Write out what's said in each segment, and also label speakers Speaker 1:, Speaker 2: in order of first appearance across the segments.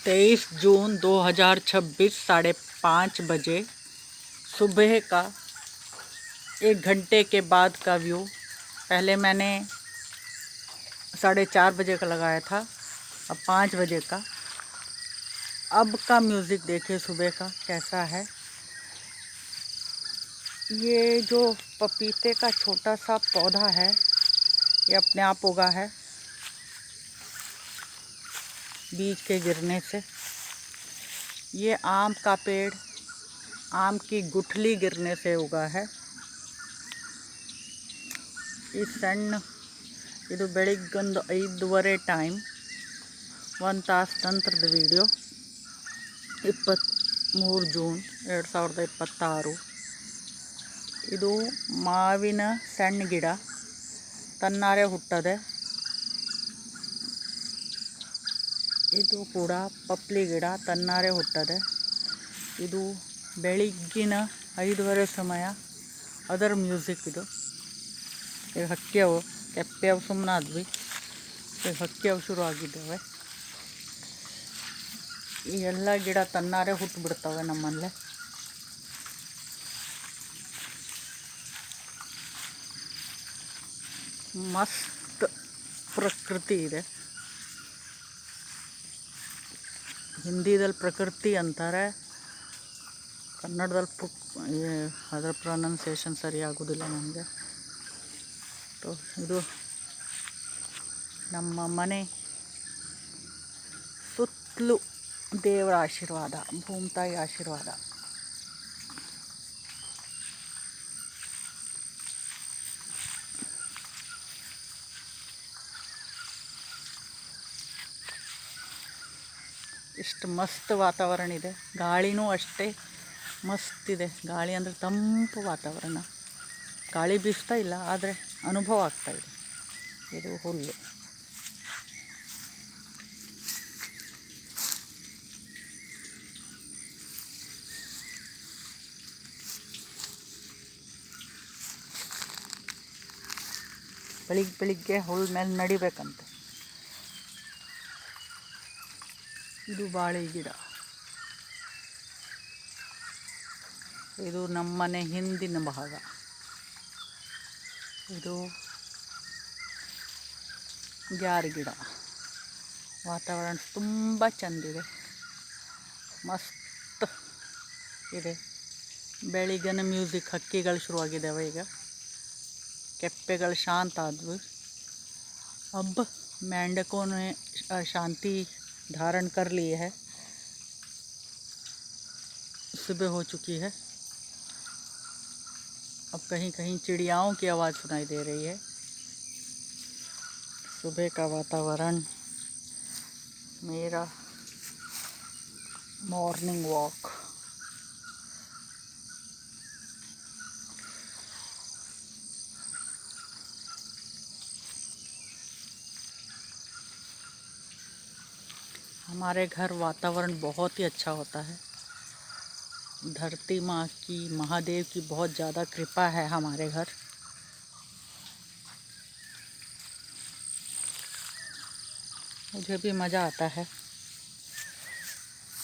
Speaker 1: 23 जून 2026 5:30 बजे सुबह का 1 घंटे के बाद का व्यू। पहले मैंने 4:30 बजे का लगाया था, अब 5 बजे का। अब का म्यूज़िक देखिए सुबह का कैसा है। ये जो पपीते का छोटा सा पौधा है ये अपने आप उगा है बीज के गिरने से। ये आम का पेड़ आम की गुठली गिरने से उगा है। ಈ ಸಣ್ಣ ಇದು ಬೆಳಿಗ್ಗೊಂದು 5:30 ಟೈಮ್, 1 ತಾಸು ನಂತರದ ವಿಡಿಯೋ. 23 ಜೂನ್ 2026. ಇದು ಮಾವಿನ ಸಣ್ಣ ಗಿಡ ತನ್ನಾರೆ ಹುಟ್ಟದೆ. ಇದು ಕೂಡ ಪಪ್ಲಿ ಗಿಡ ತನ್ನಾರೆ ಹುಟ್ಟದೆ. ಇದು ಬೆಳಿಗ್ಗಿನ 5:30 ಸಮಯ. ಅದರ ಮ್ಯೂಸಿಕ್ ಇದು. ಈಗ ಹಕ್ಕಿಯವು ಕೆಪ್ಪೆವು ಸುಮ್ಮನಾದ್ವಿ. ಈಗ ಹಕ್ಕಿಯವು ಶುರು ಆಗಿದ್ದಾವೆ. ಈ ಎಲ್ಲ ಗಿಡ ತನ್ನಾರೆ ಹುಟ್ಟುಬಿಡ್ತವೆ ನಮ್ಮಲ್ಲೇ. ಮಸ್ತ್ ಪ್ರಕೃತಿ ಇದೆ. ಹಿಂದಿದಲ್ಲಿ ಪ್ರಕೃತಿ ಅಂತಾರೆ, ಕನ್ನಡದಲ್ಲಿ ಅದರ ಪ್ರೊನೌನ್ಸಿಯೇಷನ್ ಸರಿಯಾಗೋದಿಲ್ಲ ನನಗೆ. ಇದು ನಮ್ಮ ಮನೆ ಸುತ್ತಲೂ ದೇವರ ಆಶೀರ್ವಾದ, ಭೂಮಿತಾಯಿ ಆಶೀರ್ವಾದ. ಇಷ್ಟು ಮಸ್ತ್ ವಾತಾವರಣ ಇದೆ. ಗಾಳಿನೂ ಅಷ್ಟೇ ಮಸ್ತ್ ಇದೆ. ಗಾಳಿ ಅಂದರೆ ತಂಪು ವಾತಾವರಣ. ಗಾಳಿ ಬೀಸ್ತಾ ಇಲ್ಲ, ಆದರೆ ಅನುಭವ ಆಗ್ತಾಯಿದೆ. ಇದು ಹುಲ್ಲು. ಬೆಳಿಗ್ಗೆ ಹುಲ್ ಮೇಲೆ ನಡಿಬೇಕಂತೆ. ಇದು ಬಾಳೆ ಗಿಡ. ಇದು ನಮ್ಮನೆ ಹಿಂದಿನ ಭಾಗ. ಇದು ಗ್ಯಾರ್ ಗಿಡ. ವಾತಾವರಣ ತುಂಬ ಚೆಂದಿದೆ, ಮಸ್ತ್ ಇದೆ. ಬೆಳಿಗ್ಗೆನ ಮ್ಯೂಸಿಕ್, ಹಕ್ಕಿಗಳು ಶುರುವಾಗಿದ್ದಾವೆ. ಈಗ ಕೆಪ್ಪೆಗಳು ಶಾಂತ आदमी. अब मेंढकों ने शांति धारण कर ली है. सुबह हो चुकी है. अब कहीं कहीं चिड़ियाओं की आवाज़ सुनाई दे रही है. सुबह का वातावरण, मेरा मॉर्निंग वॉक. हमारे घर वातावरण बहुत ही अच्छा होता है. धरती माँ की, महादेव की बहुत ज़्यादा कृपा है हमारे घर. मुझे भी मज़ा आता है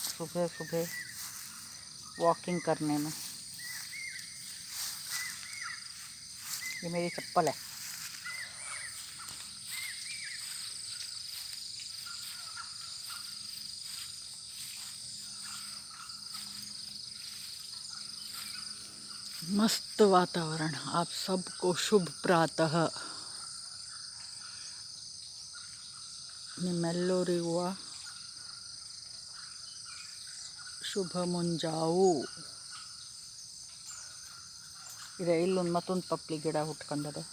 Speaker 1: सुबह सुबह वॉकिंग करने में. ये मेरी चप्पल है. मस्त वातावरण. आप सबको शुभ प्रातः. ನಿಮ್ಮೆಲ್ಲರಿಗೂ ಶುಭ ಮುಂಜಾವು. ಇದೆ ಇಲ್ಲೊಂದು ಮತ್ತೊಂದು ಪಪ್ಲಿ ಗಿಡ ಹುಟ್ಕೊಂಡದೆ.